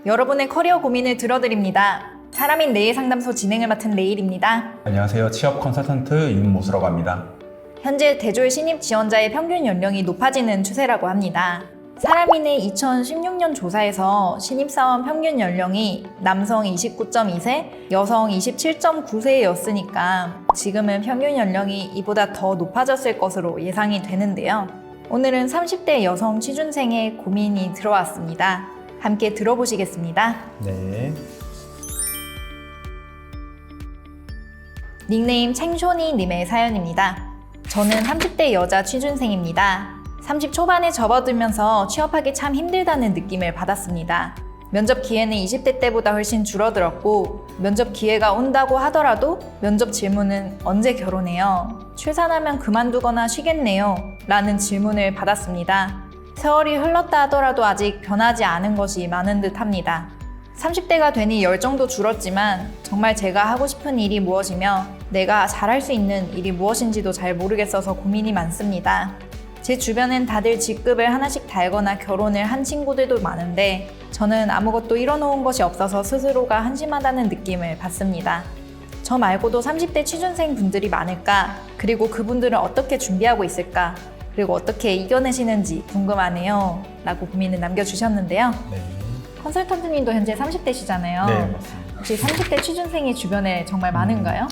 여러분의 커리어 고민을 들어드립니다. 사람인 내일 상담소 진행을 맡은 레일입니다. 안녕하세요. 취업 컨설턴트 윤모수라고 합니다. 현재 대졸 신입 지원자의 평균 연령이 높아지는 추세라고 합니다. 사람인의 2016년 조사에서 신입사원 평균 연령이 남성 29.2세, 여성 27.9세였으니까 지금은 평균 연령이 이보다 더 높아졌을 것으로 예상이 되는데요. 오늘은 30대 여성 취준생의 고민이 들어왔습니다. 함께 들어보시겠습니다. 네. 닉네임 챙쇼니님의 사연입니다. 저는 30대 여자 취준생입니다. 30 초반에 접어들면서 취업하기 참 힘들다는 느낌을 받았습니다. 면접 기회는 20대 때보다 훨씬 줄어들었고 면접 기회가 온다고 하더라도 면접 질문은 언제 결혼해요? 출산하면 그만두거나 쉬겠네요? 라는 질문을 받았습니다. 세월이 흘렀다 하더라도 아직 변하지 않은 것이 많은 듯 합니다. 30대가 되니 열정도 줄었지만 정말 제가 하고 싶은 일이 무엇이며 내가 잘할 수 있는 일이 무엇인지도 잘 모르겠어서 고민이 많습니다. 제 주변엔 다들 직급을 하나씩 달거나 결혼을 한 친구들도 많은데 저는 아무것도 이뤄놓은 것이 없어서 스스로가 한심하다는 느낌을 받습니다. 저 말고도 30대 취준생 분들이 많을까? 그리고 그분들은 어떻게 준비하고 있을까? 그리고 어떻게 이겨내시는지 궁금하네요. 라고 고민을 남겨주셨는데요. 네. 컨설턴트님도 현재 30대시잖아요. 네, 맞습니다. 혹시 30대 취준생이 주변에 정말 많은가요?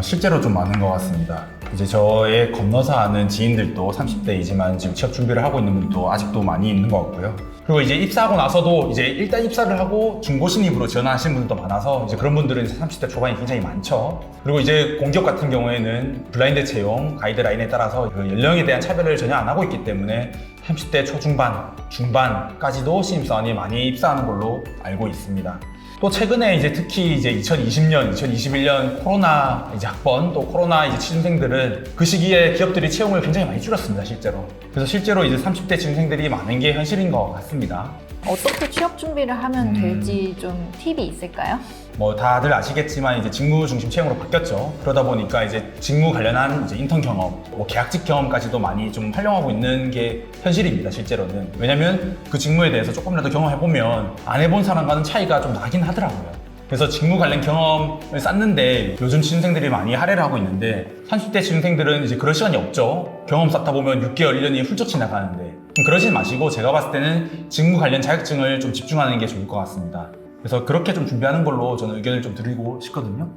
실제로 좀 많은 것 같습니다. 이제 저의 건너서 아는 지인들도 30대이지만 지금 취업 준비를 하고 있는 분도 아직도 많이 있는 것 같고요. 그리고 이제 입사하고 나서도 이제 일단 입사를 하고 중고 신입으로 지원하시는 분들도 많아서 이제 그런 분들은 이제 30대 초반이 굉장히 많죠. 그리고 이제 공기업 같은 경우에는 블라인드 채용 가이드라인에 따라서 그 연령에 대한 차별을 전혀 안 하고 있기 때문에 30대 초중반, 중반까지도 신입사원이 많이 입사하는 걸로 알고 있습니다. 또 최근에 이제 특히 이제 2020년, 2021년 코로나 이제 학번 또 코로나 이제 취준생들은 그 시기에 기업들이 채용을 굉장히 많이 줄였습니다, 실제로. 그래서 실제로 이제 30대 취준생들이 많은 게 현실인 것 같습니다. 어떻게 취업 준비를 하면 될지 좀 팁이 있을까요? 뭐 다들 아시겠지만 이제 직무 중심 채용으로 바뀌었죠. 그러다 보니까 이제 직무 관련한 이제 인턴 경험, 뭐 계약직 경험까지도 많이 좀 활용하고 있는 게 현실입니다, 실제로는. 왜냐면 그 직무에 대해서 조금이라도 경험해보면 안 해본 사람과는 차이가 좀 나긴 하더라고요. 그래서 직무 관련 경험을 쌓는데 요즘 취준생들이 많이 할애를 하고 있는데 30대 취준생들은 이제 그럴 시간이 없죠. 경험 쌓다 보면 6개월, 1년이 훌쩍 지나가는데 그러진 마시고 제가 봤을 때는 직무 관련 자격증을 좀 집중하는 게 좋을 것 같습니다. 그래서 그렇게 좀 준비하는 걸로 저는 의견을 좀 드리고 싶거든요.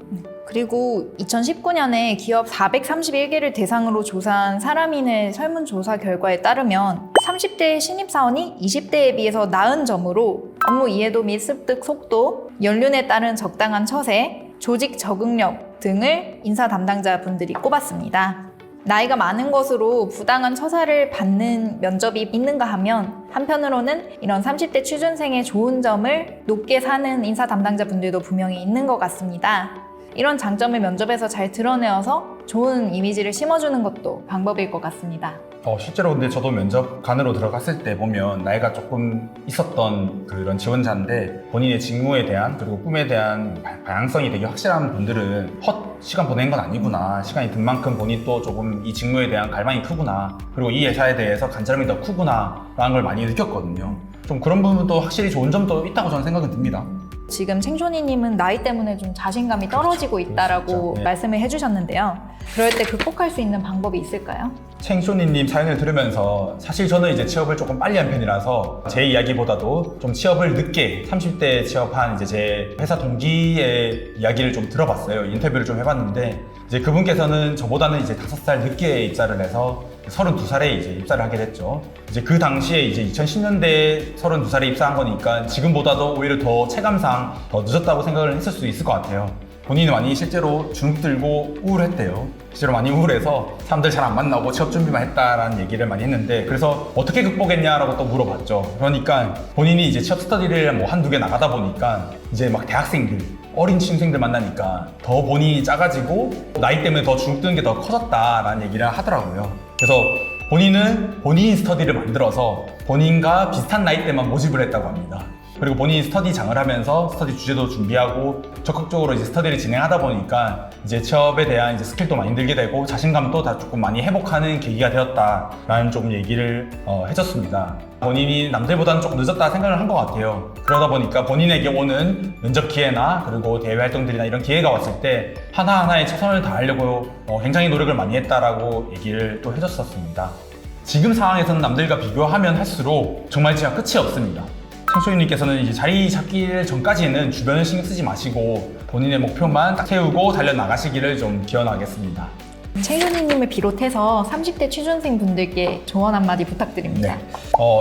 그리고 2019년에 기업 431개를 대상으로 조사한 사람인의 설문조사 결과에 따르면 30대 신입사원이 20대에 비해서 나은 점으로 업무 이해도 및 습득 속도, 연륜에 따른 적당한 처세, 조직 적응력 등을 인사 담당자분들이 꼽았습니다. 나이가 많은 것으로 부당한 처사를 받는 면접이 있는가 하면 한편으로는 이런 30대 취준생의 좋은 점을 높게 사는 인사 담당자분들도 분명히 있는 것 같습니다. 이런 장점을 면접에서 잘 드러내어서 좋은 이미지를 심어주는 것도 방법일 것 같습니다. 실제로 근데 저도 면접관으로 들어갔을 때 보면 나이가 조금 있었던 그런 지원자인데 본인의 직무에 대한 그리고 꿈에 대한 방향성이 되게 확실한 분들은 헛 시간 보낸 건 아니구나, 시간이 든 만큼 본인이 또 조금 이 직무에 대한 갈망이 크구나, 그리고 이 회사에 대해서 간절함이 더 크구나 라는 걸 많이 느꼈거든요. 좀 그런 부분도 확실히 좋은 점도 있다고 저는 생각은 듭니다. 지금 챙쇼니님은 나이 때문에 좀 자신감이 떨어지고 있다라고 네. 말씀을 해주셨는데요. 그럴 때 극복할 수 있는 방법이 있을까요? 챙쇼니님 사연을 들으면서 사실 저는 이제 취업을 조금 빨리 한 편이라서 제 이야기보다도 좀 취업을 늦게 30대에 취업한 이제 제 회사 동기의 이야기를 좀 들어봤어요. 인터뷰를 좀 해봤는데 이제 그분께서는 저보다는 이제 5살 늦게 입사를 해서 32살에 이제 입사를 하게 됐죠. 이제 그 당시에 이제 2010년대에 32살에 입사한 거니까 지금보다도 오히려 더 체감상 더 늦었다고 생각을 했을 수도 있을 것 같아요. 본인은 많이 실제로 주눅 들고 우울했대요. 실제로 많이 우울해서 사람들 잘 안 만나고 취업 준비만 했다라는 얘기를 많이 했는데 그래서 어떻게 극복했냐라고 또 물어봤죠. 그러니까 본인이 이제 취업 스터디를 뭐 한두 개 나가다 보니까 이제 막 대학생들, 어린 취준생들 만나니까 더 본인이 작아지고 나이 때문에 더 주눅 드는 게 더 커졌다라는 얘기를 하더라고요. 그래서 본인은 본인 스터디를 만들어서 본인과 비슷한 나이대만 모집을 했다고 합니다. 그리고 본인이 스터디장을 하면서 스터디 주제도 준비하고 적극적으로 이제 스터디를 진행하다 보니까 이제 취업에 대한 이제 스킬도 많이 늘게 되고 자신감도 다 조금 많이 회복하는 계기가 되었다라는 좀 얘기를 해줬습니다. 본인이 남들보다는 조금 늦었다 생각을 한 것 같아요. 그러다 보니까 본인에게 오는 면접 기회나 그리고 대외 활동들이나 이런 기회가 왔을 때 하나하나에 최선을 다하려고 굉장히 노력을 많이 했다라고 얘기를 또 해줬었습니다. 지금 상황에서는 남들과 비교하면 할수록 정말 진짜 끝이 없습니다. 청소년님께서는 이제 자리 잡기 전까지는 주변을 신경 쓰지 마시고 본인의 목표만 딱 세우고 달려나가시기를 좀 기원하겠습니다. 채윤이님을 비롯해서 30대 취준생 분들께 조언 한마디 부탁드립니다.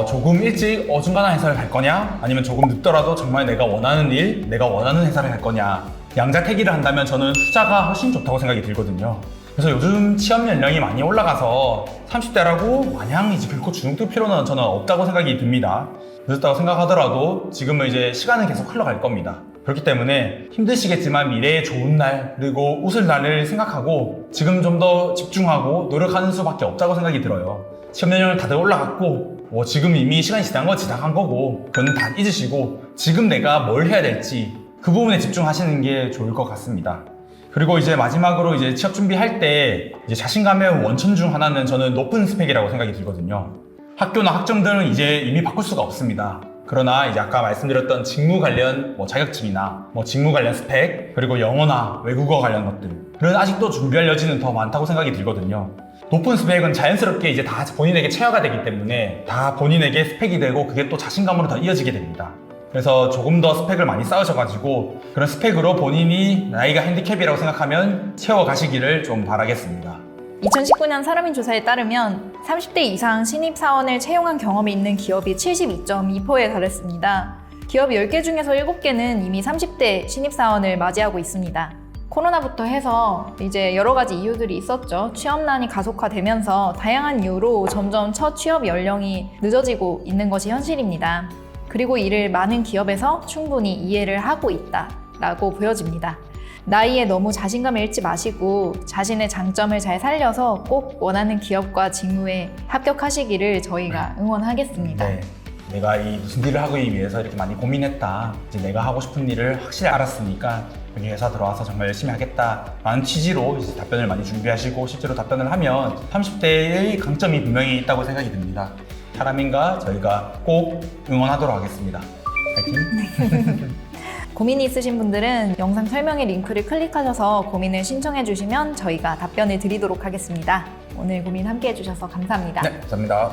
조금 일찍 어중간한 회사를 갈 거냐 아니면 조금 늦더라도 정말 내가 원하는 일, 내가 원하는 회사를 갈 거냐 양자택일을 한다면 저는 후자가 훨씬 좋다고 생각이 들거든요. 그래서 요즘 취업 연령이 많이 올라가서 30대라고 마냥 이제 결코 주눅들 필요는 저는 없다고 생각이 듭니다. 늦었다고 생각하더라도 지금은 이제 시간은 계속 흘러갈 겁니다. 그렇기 때문에 힘드시겠지만 미래의 좋은 날 그리고 웃을 날을 생각하고 지금 좀 더 집중하고 노력하는 수밖에 없다고 생각이 들어요. 취업 연령을 다들 올라갔고 지금 이미 시간이 지난 거 지나간 거고 그건 다 잊으시고 지금 내가 뭘 해야 될지 그 부분에 집중하시는 게 좋을 것 같습니다. 그리고 이제 마지막으로 이제 취업 준비할 때 이제 자신감의 원천 중 하나는 저는 높은 스펙이라고 생각이 들거든요. 학교나 학점들은 이제 이미 바꿀 수가 없습니다. 그러나 이제 아까 말씀드렸던 직무 관련 자격증이나 직무 관련 스펙 그리고 영어나 외국어 관련 것들은 아직도 준비할 여지는 더 많다고 생각이 들거든요. 높은 스펙은 자연스럽게 이제 다 본인에게 체화가 되기 때문에 다 본인에게 스펙이 되고 그게 또 자신감으로 더 이어지게 됩니다. 그래서 조금 더 스펙을 많이 쌓으셔가지고 그런 스펙으로 본인이 나이가 핸디캡이라고 생각하면 채워가시기를 좀 바라겠습니다. 2019년 사람인 조사에 따르면 30대 이상 신입사원을 채용한 경험이 있는 기업이 72.2%에 달했습니다. 기업 10개 중에서 7개는 이미 30대 신입사원을 맞이하고 있습니다. 코로나부터 해서 이제 여러 가지 이유들이 있었죠. 취업난이 가속화되면서 다양한 이유로 점점 첫 취업 연령이 늦어지고 있는 것이 현실입니다. 그리고 이를 많은 기업에서 충분히 이해를 하고 있다라고 보여집니다. 나이에 너무 자신감을 잃지 마시고 자신의 장점을 잘 살려서 꼭 원하는 기업과 직무에 합격하시기를 저희가 응원하겠습니다. 네. 내가 이 무슨 일을 하기 위해서 이렇게 많이 고민했다. 이제 내가 하고 싶은 일을 확실히 알았으니까 여기 회사 들어와서 정말 열심히 하겠다라는 취지로 이제 답변을 많이 준비하시고 실제로 답변을 하면 30대의 강점이 분명히 있다고 생각이 듭니다. 사람인가 저희가 꼭 응원하도록 하겠습니다. 파이팅! 고민이 있으신 분들은 영상 설명의 링크를 클릭하셔서 고민을 신청해 주시면 저희가 답변을 드리도록 하겠습니다. 오늘 고민 함께 해주셔서 감사합니다. 네, 감사합니다.